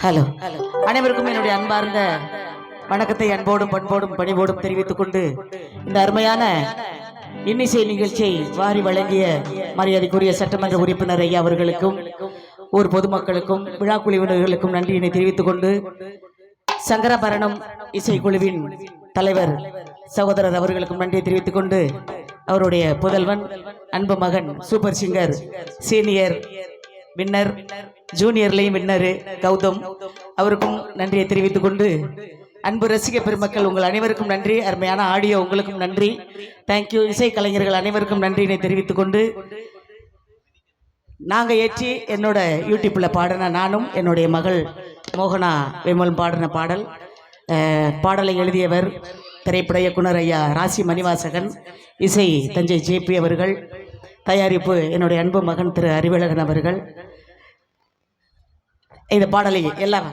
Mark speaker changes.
Speaker 1: Hello அனைவருக்கும் என்னுடைய அன்பார்ந்த வணக்கத்தை அன்போடும் பண்போடும் பணிவோடும் தெரிவித்துக் கொண்டு இந்த அருமையான இன்னிசை நிகழ்ச்சியை வாரி வழங்கிய மரியாதைக்குரிய சட்டமன்ற உறுப்பினர் ஐயா அவர்களுக்கும் ஊர் பொதுமக்களுக்கும் விழா குழுவினர்களுக்கும் நன்றியினை தெரிவித்துக் கொண்டு சங்கராபரணம் இசைக்குழுவின் தலைவர் சகோதரர் அவர்களுக்கும் நன்றியை தெரிவித்துக் கொண்டு அவருடைய புதல்வன் அன்பு மகன் சூப்பர் சிங்கர் சீனியர் வின்னர் ஜூனியர்லையும் வின்னரு கௌதம் அவருக்கும் நன்றியை தெரிவித்துக் கொண்டு அன்பு ரசிக பெருமக்கள் உங்கள் அனைவருக்கும் நன்றி. அருமையான ஆடியோ உங்களுக்கும் நன்றி. தேங்க்யூ. இசை கலைஞர்கள் அனைவருக்கும் நன்றியினை தெரிவித்துக் கொண்டு நாங்கள் ஏற்றி என்னோட யூடியூப்பில் பாடின நானும் என்னுடைய மகள் மோகனா விமல் பாடின பாடலை எழுதியவர் திரைப்பட இயக்குனர் ஐயா ராசி மணிவாசகன், இசை தஞ்சை ஜேபி அவர்கள், தயாரிப்பு என்னுடைய அன்பு மகன் திரு அறிவழகன் அவர்கள். இந்த பாடலை எல்லாம்